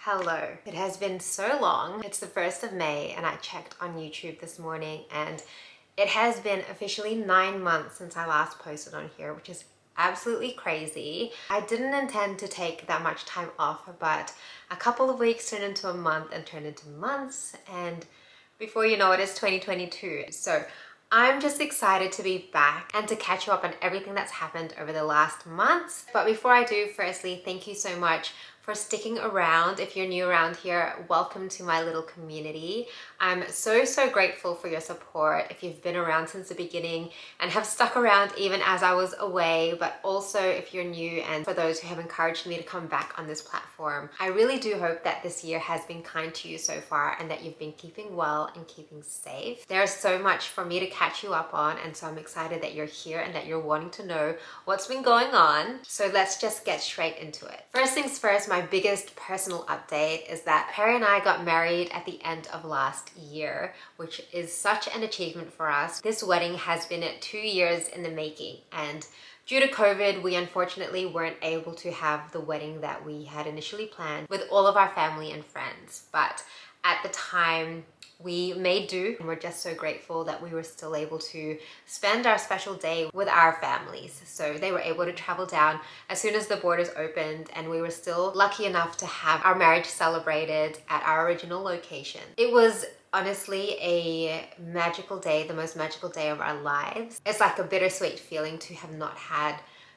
Hello. It has been so long. It's the 1st of May and I checked on YouTube this morning and it has been officially 9 months since I last posted on here, which is absolutely crazy. I didn't intend to take that much time off, but a couple of weeks turned into a month and turned into months, and before you know it, it's 2022. So I'm just excited to be back and to catch you up on everything that's happened over the last months. But before I do, firstly, thank you so much for sticking around. If you're new around here, welcome to my little community. I'm so grateful for your support. If you've been around since the beginning and have stuck around even as I was away, but also if you're new and for those who have encouraged me to come back on this platform. I really do hope that this year has been kind to you so far and that you've been keeping well and keeping safe. There's so much for me to catch you up on, and so I'm excited that you're here and that you're wanting to know what's been going on. So let's just get straight into it. First things first, my biggest personal update is that Perry and I got married at the end of last year, which is such an achievement for us. This wedding has been 2 years in the making, and due to COVID, we unfortunately weren't able to have the wedding that we had initially planned with all of our family and friends. But at the time, we made do, and we're just so grateful that we were still able to spend our special day with our families. So they were able to travel down as soon as the borders opened, and we were still lucky enough to have our marriage celebrated at our original location. It was honestly a magical day, the most magical day of our lives. It's like a bittersweet feeling to have not had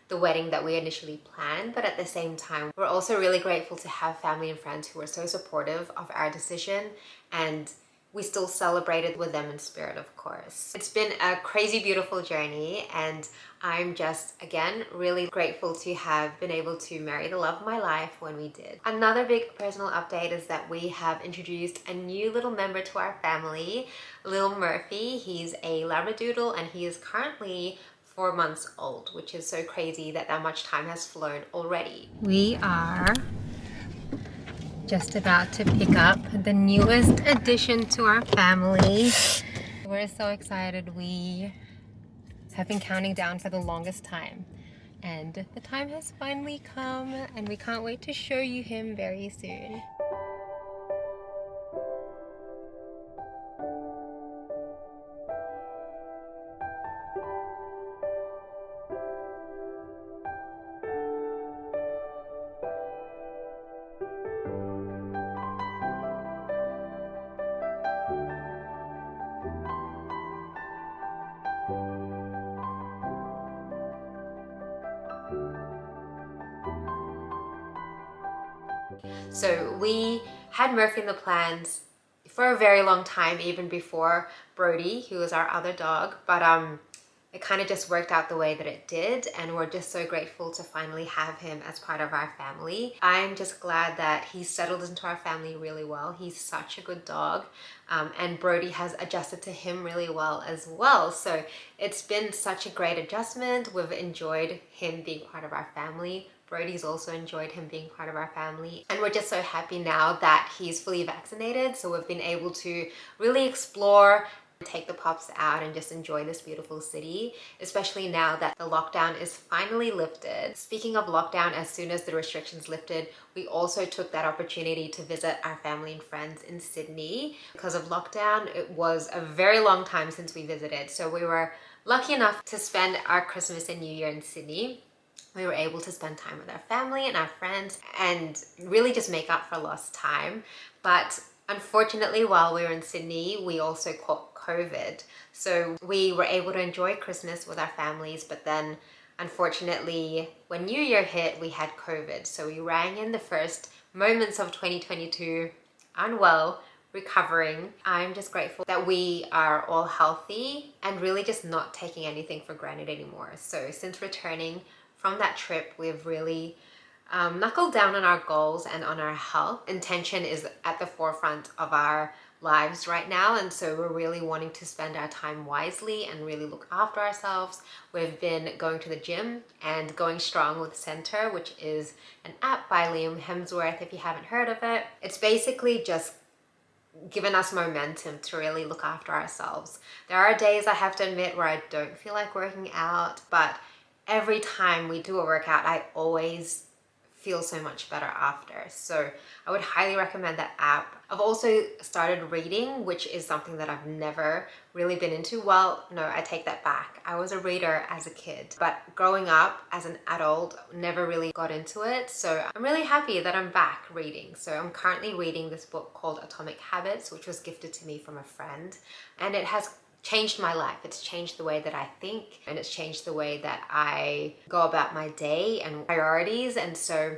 the wedding that we initially planned, but at the same time, we're also really grateful to have family and friends who were so supportive of our decision, and we still celebrated with them in spirit, of course. It's been a crazy, beautiful journey, and I'm just, again, really grateful to have been able to marry the love of my life when we did. Another big personal update is that we have introduced a new little member to our family, little Murphy. He's a Labradoodle, and he is currently 4 months old, which is so crazy that that much time has flown already. We are just about to pick up the newest addition to our family. We're so excited. We have been counting down for the longest time, and the time has finally come, and we can't wait to show you him very soon. So we had Murphy in the plans for a very long time, even before Brody, who was our other dog, but it kind of just worked out the way that it did, and we're just so grateful to finally have him as part of our family. I'm just glad that he's settled into our family really well. He's such a good dog, and Brody has adjusted to him really well as well. So it's been such a great adjustment. We've enjoyed him being part of our family. Brody's also enjoyed him being part of our family, and we're just so happy now that he's fully vaccinated, so we've been able to really explore, take the pups out, and just enjoy this beautiful city, especially now that the lockdown is finally lifted. Speaking of lockdown, as soon as the restrictions lifted, we also took that opportunity to visit our family and friends in Sydney. Because of lockdown, it was a very long time since we visited, so we were lucky enough to spend our Christmas and New Year in Sydney. We were able to spend time with our family and our friends and really just make up for lost time. But unfortunately, while we were in Sydney, we also caught COVID. So we were able to enjoy Christmas with our families, but then unfortunately, when New Year hit, we had COVID. So we rang in the first moments of 2022 unwell, recovering. I'm just grateful that we are all healthy and really just not taking anything for granted anymore. So since returning from that trip, we've really knuckled down on our goals and on our health. Intention is at the forefront of our lives right now, and so we're really wanting to spend our time wisely and really look after ourselves. We've been going to the gym and going strong with Center, which is an app by Liam Hemsworth, if you haven't heard of it. It's basically just given us momentum to really look after ourselves. There are days, I have to admit, where I don't feel like working out, but every time we do a workout, I always feel so much better after. So I would highly recommend that app. I've also started reading, which is something that I've never really been into. Well, no, I take that back. I was a reader as a kid, but growing up as an adult, never really got into it. So I'm really happy that I'm back reading. So I'm currently reading this book called Atomic Habits, which was gifted to me from a friend. And it has changed my life. It's changed the way that I think, and it's changed the way that I go about my day and priorities. And so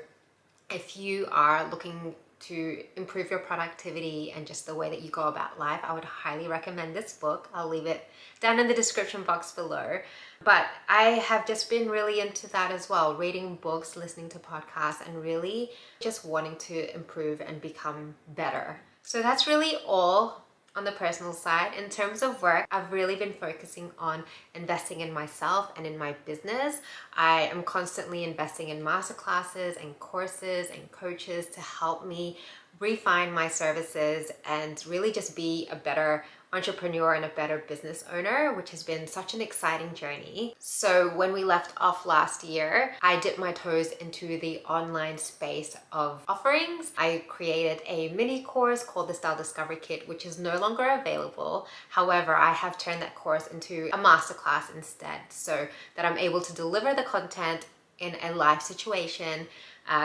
if you are looking to improve your productivity and just the way that you go about life, I would highly recommend this book. I'll leave it down in the description box below. But I have just been really into that as well, reading books, listening to podcasts, and really just wanting to improve and become better. So that's really all on the personal side. In terms of work, I've really been focusing on investing in myself and in my business. I am constantly investing in masterclasses and courses and coaches to help me refine my services and really just be a better entrepreneur and a better business owner, which has been such an exciting journey. So when we left off last year, I dipped my toes into the online space of offerings. I created a mini course called the Style Discovery Kit, which is no longer available. However, I have turned that course into a masterclass instead, so that I'm able to deliver the content in a live situation,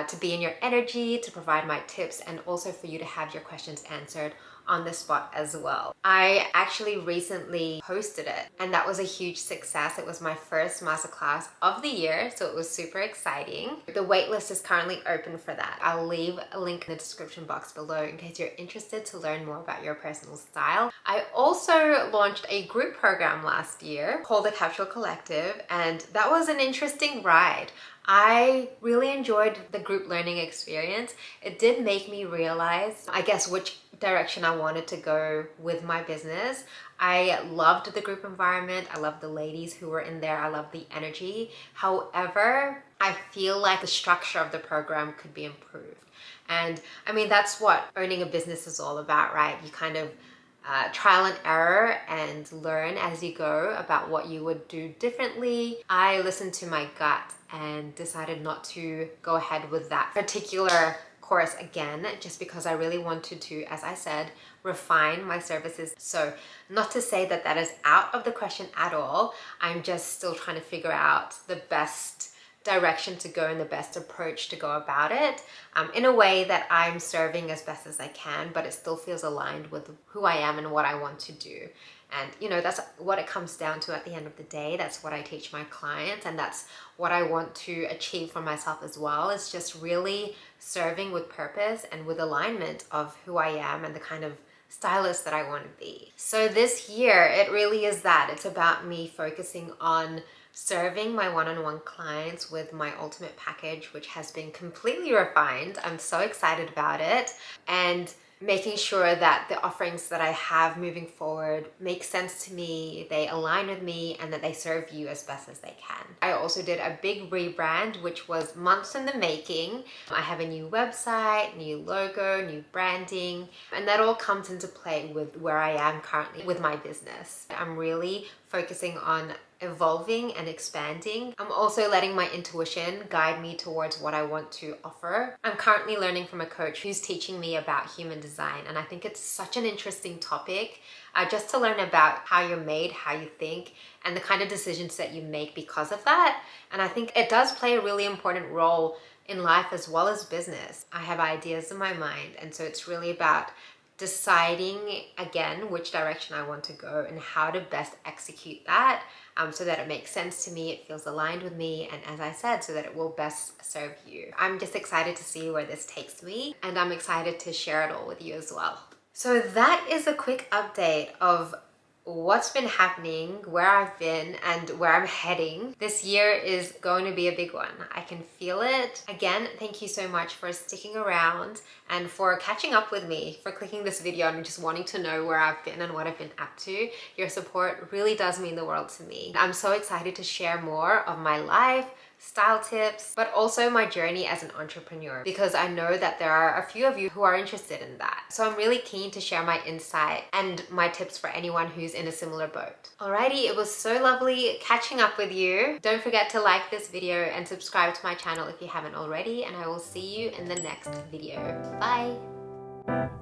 to be in your energy, to provide my tips, and also for you to have your questions answered on the spot as well. I actually recently posted it, and that was a huge success. It was my first masterclass of the year, so it was super exciting. The waitlist is currently open for that. I'll leave a link in the description box below in case you're interested to learn more about your personal style. I also launched a group program last year called the Capsule Collective, and that was an interesting ride. I really enjoyed the group learning experience. It did make me realize, I guess, which direction I wanted to go with my business. I loved the group environment. I loved the ladies who were in there. I loved the energy. However, I feel like the structure of the program could be improved. And I mean, that's what owning a business is all about, right? You kind of trial and error and learn as you go about what you would do differently. I listened to my gut and decided not to go ahead with that particular course again, just because I really wanted to, as I said, refine my services. So not to say that that is out of the question at all. I'm just still trying to figure out the best direction to go and the best approach to go about it, in a way that I'm serving as best as I can, but it still feels aligned with who I am and what I want to do. And you know, that's what it comes down to at the end of the day. That's what I teach my clients, and that's what I want to achieve for myself as well. It's just really serving with purpose and with alignment of who I am and the kind of stylist that I want to be. So this year, it really is that. It's about me focusing on serving my one-on-one clients with my ultimate package, which has been completely refined. I'm so excited about it, and making sure that the offerings that I have moving forward make sense to me, they align with me, and that they serve you as best as they can. I also did a big rebrand, which was months in the making. I have a new website, new logo, new branding, and that all comes into play with where I am currently with my business. I'm really focusing on evolving and expanding. I'm also letting my intuition guide me towards what I want to offer. I'm currently learning from a coach who's teaching me about human design, and I think it's such an interesting topic, just to learn about how you're made, how you think, and the kind of decisions that you make because of that. And I think it does play a really important role in life as well as business. I have ideas in my mind, and so it's really about deciding again which direction I want to go and how to best execute that, so that it makes sense to me, it feels aligned with me, and as I said, so that it will best serve you. I'm just excited to see where this takes me, and I'm excited to share it all with you as well. So that is a quick update of what's been happening, where I've been, and where I'm heading. This year is going to be a big one. I can feel it. Again, thank you so much for sticking around and for catching up with me, for clicking this video and just wanting to know where I've been and what I've been up to. Your support really does mean the world to me. I'm so excited to share more of my life, style tips, but also my journey as an entrepreneur, because I know that there are a few of you who are interested in that. So I'm really keen to share my insight and my tips for anyone who's in a similar boat. Alrighty, it was so lovely catching up with you. Don't forget to like this video and subscribe to my channel if you haven't already, and I will see you in the next video. Bye!